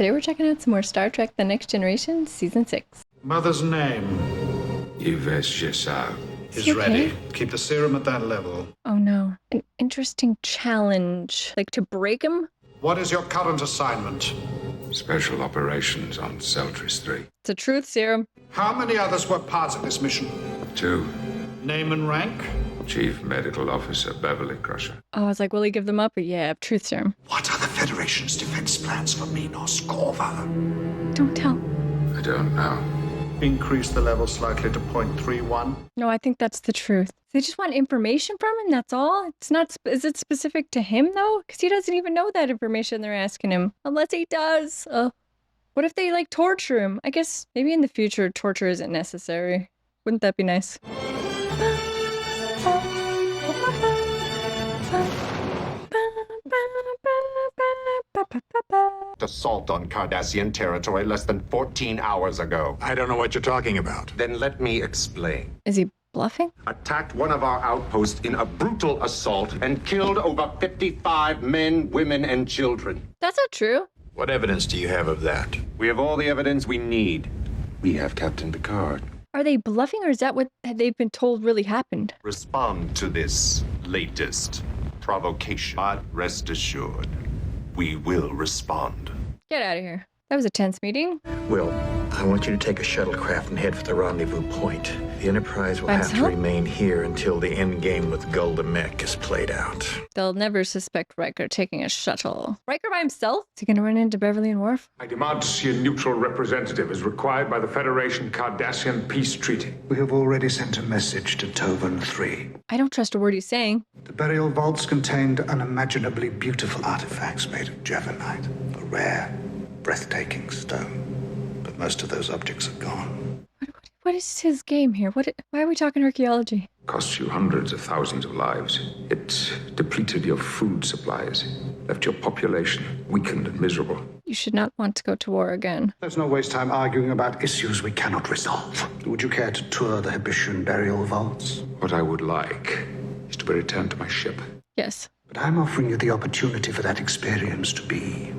Today we're checking out some more Star Trek The Next Generation Season 6. Mother's name Yves Gessard. is He okay? ready. Keep the serum at that level. Oh no. An interesting challenge. Like to break him? What is your current assignment? Special operations on Celtris 3. It's a truth serum. How many others were part of this mission? 2. Name and rank? Chief Medical Officer Beverly Crusher. Oh, I was like, will he give them up? But yeah, truth serum. What are the Federation's defense plans for Minos Corva? Don't tell. I don't know. Increase the level slightly to 0.31. No, I think that's the truth. They just want information from him, that's all? It's not, is it specific to him though? Because he doesn't even know that information they're asking him. Unless he does. What if they like torture him? I guess maybe in the future torture isn't necessary. Wouldn't that be nice? Assault on Cardassian territory less than 14 hours ago. I don't know what you're talking about. Then let me explain. Is he bluffing? Attacked one of our outposts in a brutal assault and killed over 55 men, women, and children. That's not true. What evidence do you have of that? We have all the evidence we need. We have Captain Picard. Are they bluffing or is that what they've been told really happened? Respond to this latest provocation. But rest assured, we will respond. Get out of here. That was a tense meeting. Will, I want you to take a shuttlecraft and head for the rendezvous point. The Enterprise will By have to himself? remain here until the end game with Gulda Mech is played out. They'll never suspect Riker taking a shuttle. Riker by himself? Is he gonna run into Beverly and Worf? I demand to see a neutral representative as required by the Federation Cardassian Peace Treaty. We have already sent a message to Tovan 3. I don't trust a word he's saying. The burial vaults contained unimaginably beautiful artifacts made of Javonite, a rare, breathtaking stone. But most of those objects are gone. What is his game here? Why are we talking archaeology? Cost you hundreds of thousands of lives. It depleted your food supplies, left your population weakened and miserable. You should not want to go to war again. Let's not waste time arguing about issues we cannot resolve. Would you care to tour the Hibishan burial vaults? What I would like is to be returned to my ship. Yes. But I'm offering you the opportunity for that experience to be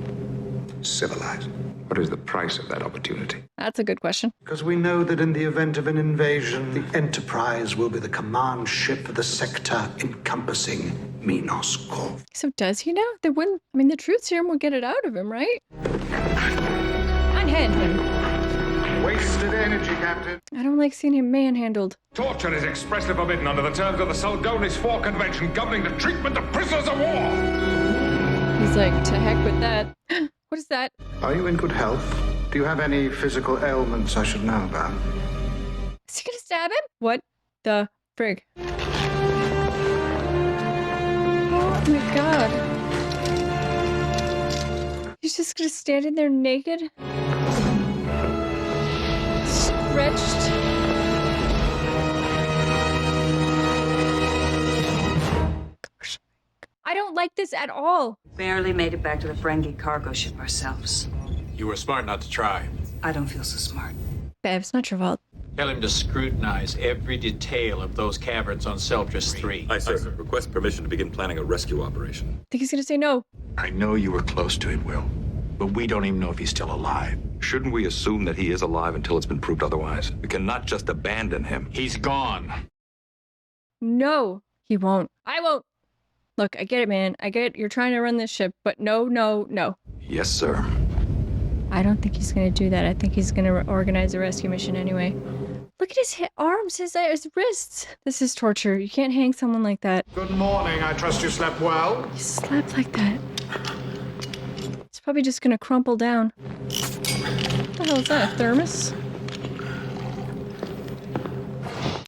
civilized. What is the price of that opportunity? That's a good question. Because we know that in the event of an invasion, the Enterprise will be the command ship for the sector encompassing Minos Corv. So does he know? They wouldn't. I mean, the truth serum will get it out of him, right? Unhand him. Wasted energy, Captain. I don't like seeing him manhandled. Torture is expressly forbidden under the terms of the Saldonis IV Convention governing the treatment of prisoners of war. He's like, to heck with that. What is that? Are you in good health? Do you have any physical ailments I should know about? Is he gonna stab him? What the frig? Oh my god. He's just gonna stand in there naked? Stretched? I don't like this at all. Barely made it back to the Ferengi cargo ship ourselves. You were smart not to try. I don't feel so smart. Bev, it's not your fault. Tell him to scrutinize every detail of those caverns on Celtris 3. Aye, sir. Request permission to begin planning a rescue operation. I think he's gonna say no. I know you were close to him, Will, but we don't even know if he's still alive. Shouldn't we assume that he is alive until it's been proved otherwise? We cannot just abandon him. He's gone. No, he won't. I won't. Look, I get it, man. I get you're trying to run this ship, but no, no, no. Yes, sir. I don't think he's gonna do that. I think he's gonna organize a rescue mission anyway. Look at his arms, his wrists. This is torture. You can't hang someone like that. Good morning. I trust you slept well. He slept like that. It's probably just gonna crumple down. What the hell is that? A thermos?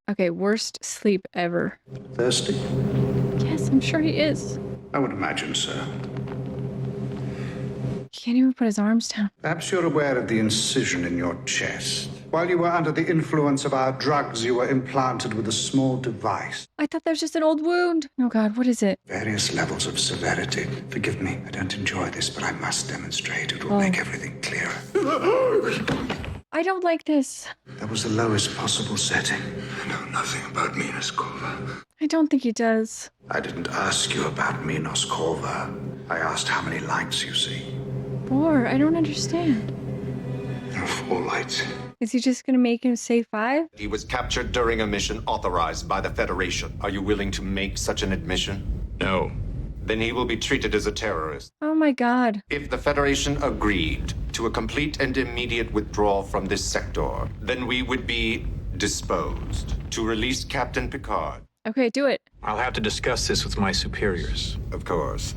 Okay, worst sleep ever. Thirsty? Yes, I'm sure he is. I would imagine so. He can't even put his arms down. Perhaps you're aware of the incision in your chest. While you were under the influence of our drugs, you were implanted with a small device. I thought that was just an old wound. Oh God, what is it? Various levels of severity. Forgive me, I don't enjoy this, but I must demonstrate. It will make everything clearer. I don't like this. That was the lowest possible setting. I know nothing about Minos Corva. I don't think he does. I didn't ask you about Minos Corva. I asked how many lights you see. 4? I don't understand. There are 4 lights. Is he just gonna make him say 5? He was captured during a mission authorized by the Federation. Are you willing to make such an admission? No. Then he will be treated as a terrorist. Oh my god. If the Federation agreed to a complete and immediate withdrawal from this sector, then we would be disposed to release Captain Picard. Okay, do it. I'll have to discuss this with my superiors. Of course.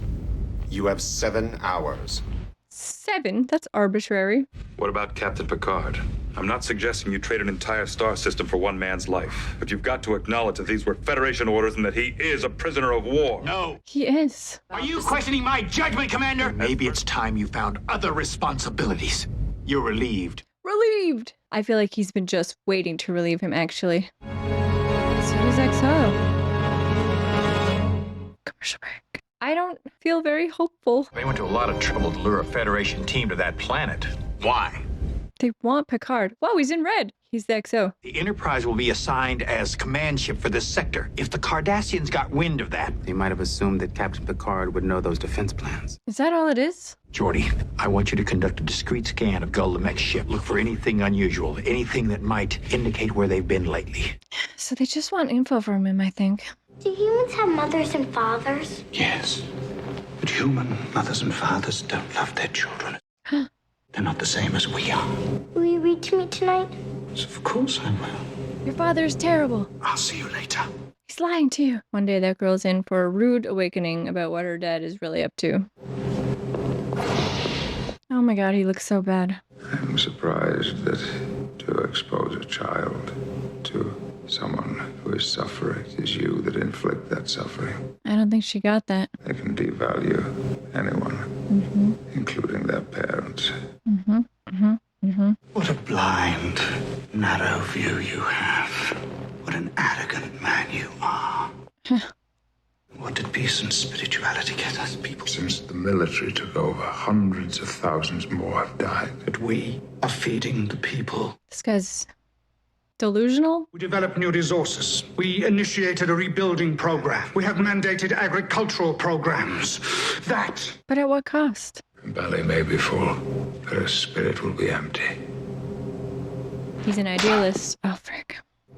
You have 7 hours. 7? That's arbitrary. What about Captain Picard? I'm not suggesting you trade an entire star system for one man's life, but you've got to acknowledge that these were Federation orders and that he is a prisoner of war. No. He is. Are you questioning my judgment, Commander? Maybe it's time you found other responsibilities. You're relieved. Relieved! I feel like he's been just waiting to relieve him, actually. So does XO. Commercial break. I don't feel very hopeful. They went to a lot of trouble to lure a Federation team to that planet. Why? They want Picard. Whoa, he's in red. He's the XO. The Enterprise will be assigned as command ship for this sector. If the Cardassians got wind of that... They might have assumed that Captain Picard would know those defense plans. Is that all it is? Geordi, I want you to conduct a discreet scan of Guldamek's ship. Look for anything unusual, anything that might indicate where they've been lately. So they just want info from him, I think. Do humans have mothers and fathers? Yes. But human mothers and fathers don't love their children. They're not the same as we are. Will you read to me tonight? Of course I will. Your father is terrible. I'll see you later. He's lying to you. One day that girl's in for a rude awakening about what her dad is really up to. Oh my god, he looks so bad. I'm surprised that to expose a child to someone who is suffering is you that inflict that suffering. I don't think she got that. They can devalue anyone, including their parents. What a blind, narrow view you have. What an arrogant man you are. What did peace and spirituality get us, people? Since the military took over, hundreds of thousands more have died. But we are feeding the people. This guy's delusional? We developed new resources. We initiated a rebuilding program. We have mandated agricultural programs. That... But at what cost? Her belly may be full, but her spirit will be empty. He's an idealist. Oh, frick.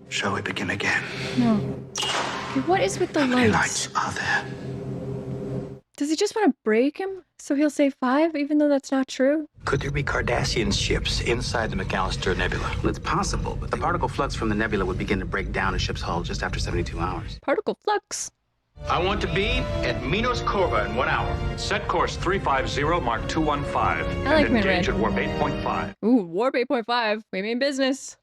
Shall we begin again? No. Okay, what is with the How many lights? lights are there? Does he just want to break him? So he'll say 5, even though that's not true? Could there be Cardassian ships inside the McAllister Nebula? Well, it's possible, but the particle flux from the nebula would begin to break down a ship's hull just after 72 hours. Particle flux. I want to be at Minos Corva in 1 hour. Set course 350, Mark 215. I like and engage Mid-Red. at warp 8.5. Ooh, warp 8.5. We mean business.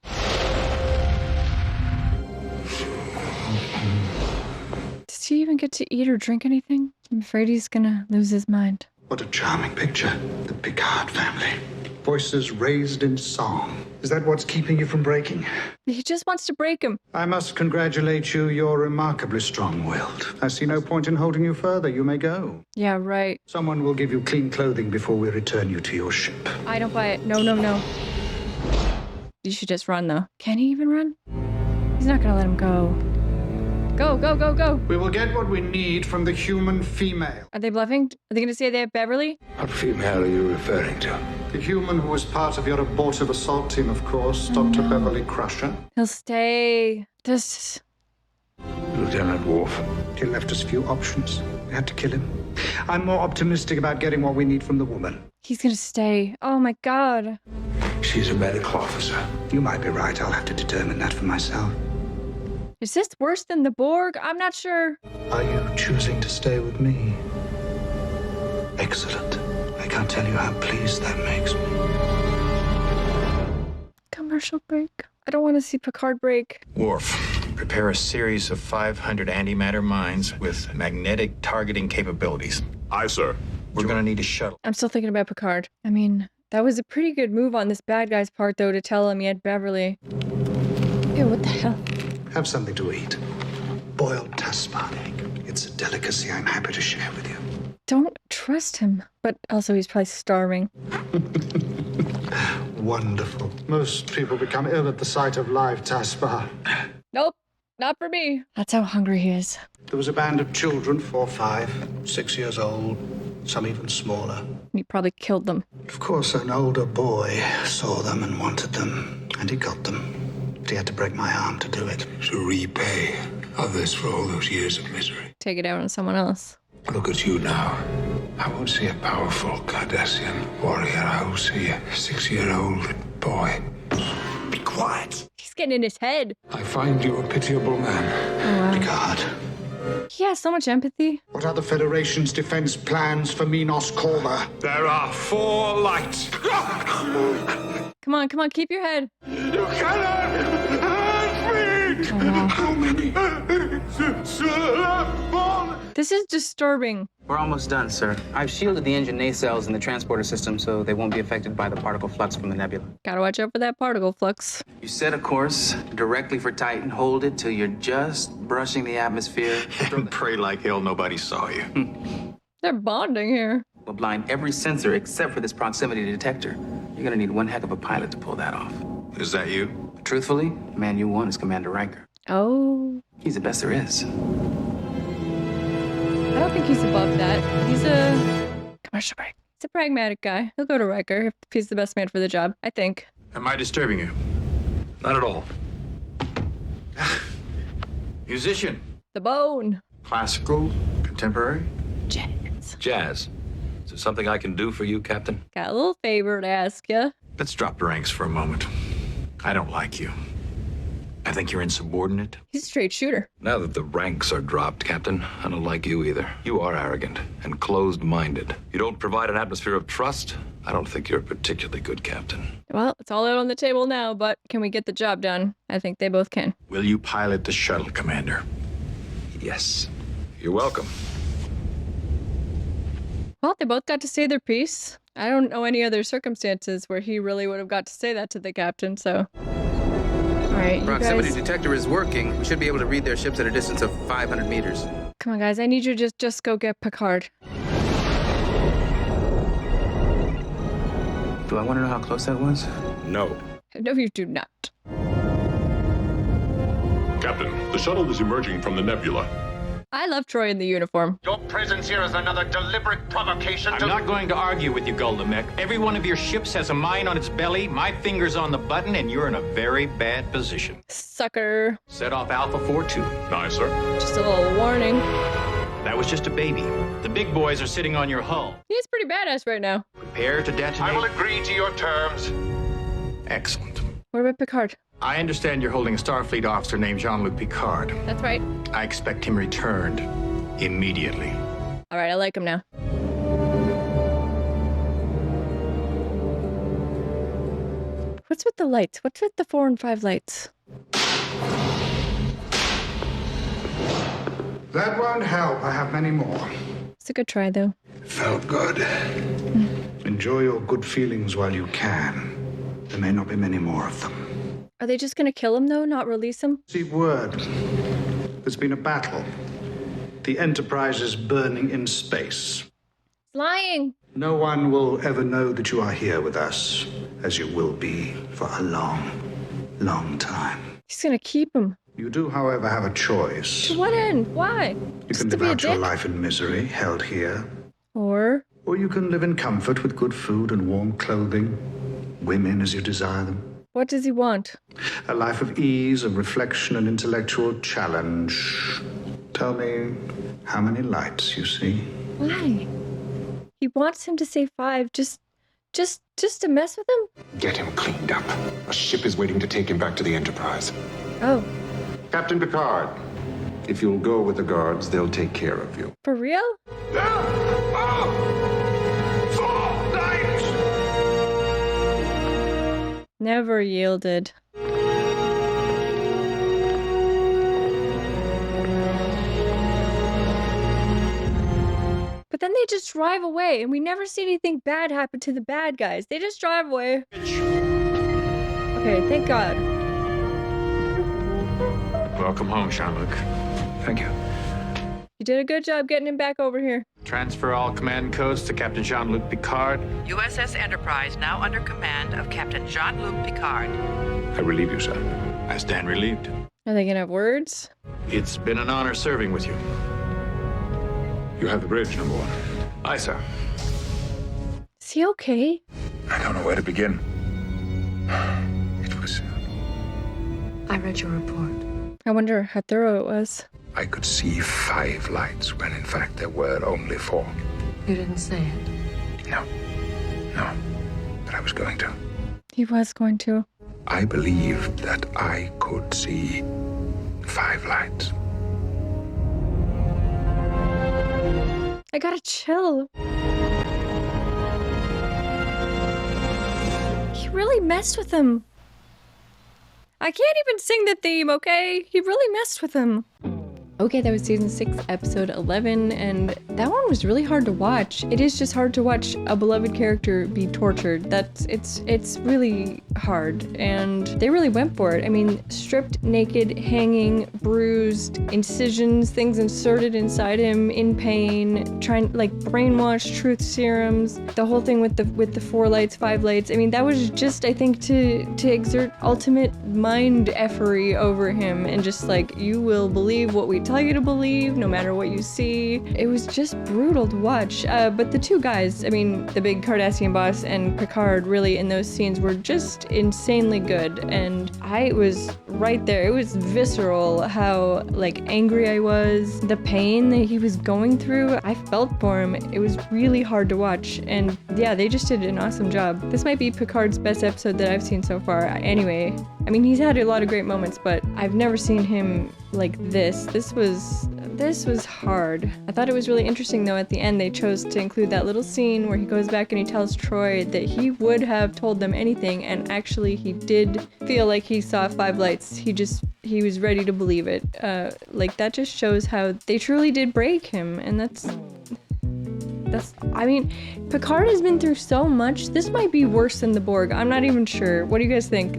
Does he even get to eat or drink anything? I'm afraid he's gonna lose his mind. What a charming picture. The Picard family. Voices raised in song. Is that what's keeping you from breaking? He just wants to break him. I must congratulate you. You're remarkably strong-willed. I see no point in holding you further. You may go. Yeah, right. Someone will give you clean clothing before we return you to your ship. I don't buy it. No, no, no. You should just run, though. Can he even run? He's not gonna let him go. Go, go, go, go. We will get what we need from the human female. Are they bluffing? Are they gonna say they have Beverly? What female are you referring to? The human who was part of your abortive assault team, of course, Dr. Beverly Crusher. He'll stay. This. Lieutenant Worf. He left us few options. We had to kill him. I'm more optimistic about getting what we need from the woman. He's gonna stay. Oh my god. She's a medical officer. You might be right. I'll have to determine that for myself. Is this worse than the Borg? I'm not sure. Are you choosing to stay with me? Excellent. I can't tell you how pleased that makes me. Commercial break. I don't want to see Picard break. Worf, prepare a series of 500 antimatter mines with magnetic targeting capabilities. Aye, sir. We're gonna need a shuttle. I'm still thinking about Picard. I mean, that was a pretty good move on this bad guy's part, though, to tell him he had Beverly. Ew, what the hell? Have something to eat. Boiled taspar egg. It's a delicacy I'm happy to share with you. Don't trust him. But also, he's probably starving. Wonderful. Most people become ill at the sight of live taspar. Nope, not for me. That's how hungry he is. There was a band of children, 4, 5, 6 years old, some even smaller. He probably killed them. Of course, an older boy saw them and wanted them, and he got them. But he had to break my arm to do it. To repay others for all those years of misery. Take it out on someone else. Look at you now. I won't see a powerful Cardassian warrior. I will see a 6-year-old boy. Be quiet. He's getting in his head. I find you a pitiable man. Picard. He has so much empathy. What are the Federation's defense plans for Minos Corva? There are 4 lights. Come on, keep your head. You cannot hurt me! How many? This is disturbing. We're almost done, sir. I've shielded the engine nacelles and the transporter system so they won't be affected by the particle flux from the nebula. Gotta watch out for that particle flux. You set a course directly for Titan. Hold it till you're just brushing the atmosphere. And pray like hell nobody saw you. They're bonding here. We'll blind every sensor except for this proximity detector. You're gonna need one heck of a pilot to pull that off. Is that you? Truthfully, man you want is Commander Riker. Oh. He's the best there is. I don't think he's above that. He's a commercial break. He's a pragmatic guy. He'll go to Riker if he's the best man for the job, I think. Am I disturbing you? Not at all. Musician. The bone. Classical, contemporary. Jazz. Jazz. Is there something I can do for you, Captain? Got a little favor to ask you. Let's drop the ranks for a moment. I don't like you. I think you're insubordinate. He's a straight shooter. Now that the ranks are dropped, Captain, I don't like you either. You are arrogant and closed-minded. You don't provide an atmosphere of trust. I don't think you're a particularly good captain. Well, it's all out on the table now, but can we get the job done? I think they both can. Will you pilot the shuttle, Commander? Yes. You're welcome. Well, they both got to say their piece. I don't know any other circumstances where he really would have got to say that to the captain, so... All right, you Proximity guys... detector is working. We should be able to read their ships at a distance of 500 meters. Come on, guys. I need you to just go get Picard. Do I want to know how close that was? No. No, you do not. Captain, the shuttle is emerging from the nebula. I love Troy in the uniform. Your presence here is another deliberate provocation I'm not going to argue with you, Goldamek. Every one of your ships has a mine on its belly, my finger's on the button, and you're in a very bad position. Sucker. Set off Alpha 4-2. Aye, sir. Just a little warning. That was just a baby. The big boys are sitting on your hull. He's pretty badass right now. Prepare to detonate. I will agree to your terms. Excellent. What about Picard? I understand you're holding a Starfleet officer named Jean-Luc Picard. That's right. I expect him returned immediately. All right, I like him now. What's with the lights? What's with the 4 and 5 lights? That won't help. I have many more. It's a good try, though. Felt good. Enjoy your good feelings while you can. There may not be many more of them. Are they just gonna kill him, though? Not release him? Receive word. There's been a battle. The Enterprise is burning in space. Lying. No one will ever know that you are here with us, as you will be for a long, long time. He's gonna keep him. You do, however, have a choice. To what end? Why? You can live out your life in misery, held here. Or you can live in comfort with good food and warm clothing, women as you desire them. What does he want? A life of ease and reflection and intellectual challenge. Tell me how many lights you see. Why? He wants him to say 5 just to mess with him? Get him cleaned up. A ship is waiting to take him back to the Enterprise. Oh, Captain Picard, if you'll go with the guards, they'll take care of you. for real? Never yielded. But then they just drive away, and we never see anything bad happen to the bad guys. They just drive away. Okay, thank God. Welcome home, Jean-Luc. Thank you. You did a good job getting him back over here. Transfer all command codes to Captain Jean-Luc Picard. USS Enterprise now under command of Captain Jean-Luc Picard. I relieve you, sir. I stand relieved. Are they gonna have words? It's been an honor serving with you. You have the bridge, number 1. Aye, sir. Is he okay? I don't know where to begin. It was... I read your report. I wonder how thorough it was. I could see 5 lights when in fact there were only 4. You didn't say it. No. But I was going to. He was going to. I believed that I could see 5 lights. I gotta chill. He really messed with him. I can't even sing the theme, okay? He really messed with him. Okay, that was season 6, episode 11, and that one was really hard to watch. It is just hard to watch a beloved character be tortured. It's really hard, and they really went for it. I mean, stripped, naked, hanging, bruised, incisions, things inserted inside him in pain, trying like brainwash, truth serums, the whole thing with the 4 lights, 5 lights. I mean, that was just, I think, to exert ultimate mind effery over him, and just like, you will believe what we tell you to believe, no matter what you see. It was just brutal to watch. But the 2 guys, I mean, the big Cardassian boss and Picard, really in those scenes were just insanely good. And I was right there. It was visceral how like angry I was, the pain that he was going through. I felt for him. It was really hard to watch. And yeah, they just did an awesome job. This might be Picard's best episode that I've seen so far. Anyway, I mean, he's had a lot of great moments, but I've never seen him like this. This was hard. I thought it was really interesting though, at the end they chose to include that little scene where he goes back and he tells Troy that he would have told them anything, and actually he did feel like he saw 5 lights. He was ready to believe it. Like, that just shows how they truly did break him, and that's I mean, Picard has been through so much. This might be worse than the Borg. I'm not even sure. What do you guys think?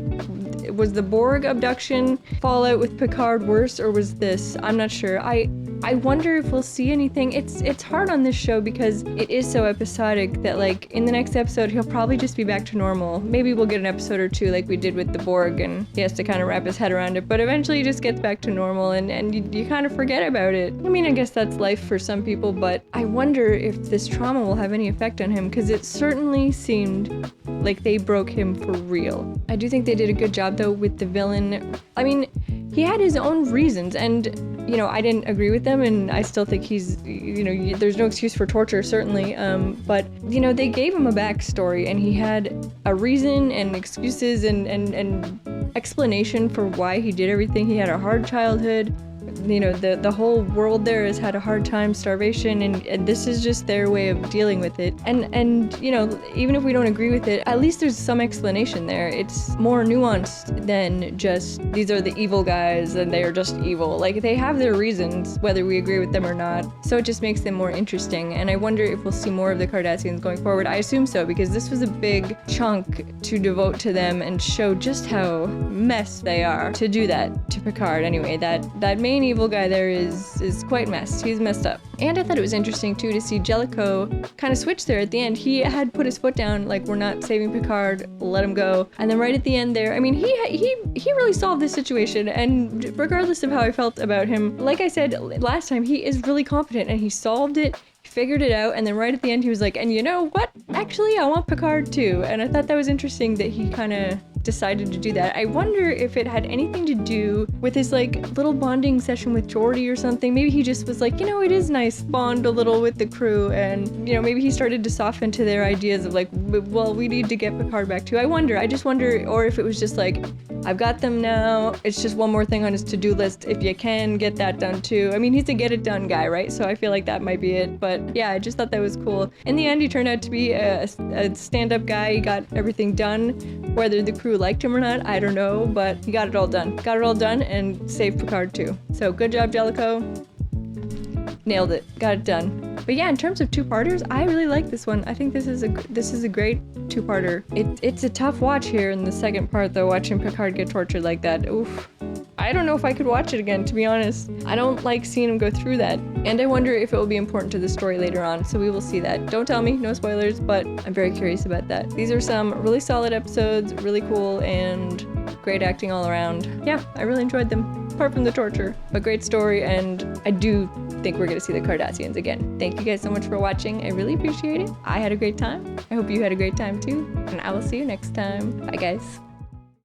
Was the Borg abduction fallout with Picard worse, or was this? I'm not sure. I wonder if we'll see anything. It's hard on this show because it is so episodic that, like, in the next episode he'll probably just be back to normal. Maybe we'll get an episode or 2 like we did with the Borg, and he has to kind of wrap his head around it, but eventually he just gets back to normal, and you kind of forget about it. I mean, I guess that's life for some people, but I wonder if this trauma will have any effect on him, because it certainly seemed like they broke him for real. I do think they did a good job though with the villain. I mean, he had his own reasons, and you know, I didn't agree with them, and I still think he's, you know, there's no excuse for torture, certainly, but, you know, they gave him a backstory, and he had a reason and excuses and explanation for why he did everything. He had a hard childhood. You know, the whole world there has had a hard time, starvation, and this is just their way of dealing with it. And you know, even if we don't agree with it, at least there's some explanation there. It's more nuanced than just, these are the evil guys and they are just evil. Like, they have their reasons, whether we agree with them or not. So it just makes them more interesting. And I wonder if we'll see more of the Cardassians going forward. I assume so, because this was a big chunk to devote to them and show just how messed they are. To do that to Picard, anyway, that main evil guy there is quite messed. He's messed up. And I thought it was interesting too to see Jellicoe kind of switch there at the end. He had put his foot down, like, we're not saving Picard, let him go. And then right at the end there, I mean, he really solved this situation, and regardless of how I felt about him, like I said last time, he is really competent and he solved it. Figured it out, and then right at the end he was like, and you know what, actually I want Picard too. And I thought that was interesting that he kind of decided to do that. I wonder if it had anything to do with his like little bonding session with Geordi or something. Maybe he just was like, you know, it is nice, bond a little with the crew, and you know, maybe he started to soften to their ideas of like, well, we need to get Picard back too. I just wonder, or if it was just like, I've got them now, it's just one more thing on his to-do list, if you can get that done too. I mean, he's a get it done guy, right? So I feel like that might be it. But yeah, I just thought that was cool. In the end, he turned out to be a stand-up guy. He got everything done. Whether the crew liked him or not, I don't know, but he got it all done. Got it all done and saved Picard too. So good job, Jellicoe. Nailed it. Got it done. But yeah, in terms of two-parters, I really like this one. I think this is a great two-parter. It's a tough watch here in the second part though, watching Picard get tortured like that. Oof. I don't know if I could watch it again, to be honest. I don't like seeing him go through that. And I wonder if it will be important to the story later on, so we will see that. Don't tell me, no spoilers, but I'm very curious about that. These are some really solid episodes, really cool, and great acting all around. Yeah, I really enjoyed them. apart from the torture. But great story, and I do think we're gonna see the Cardassians again. Thank you guys so much for watching. I really appreciate it. I had a great time. I hope you had a great time too. And I will see you next time. Bye guys.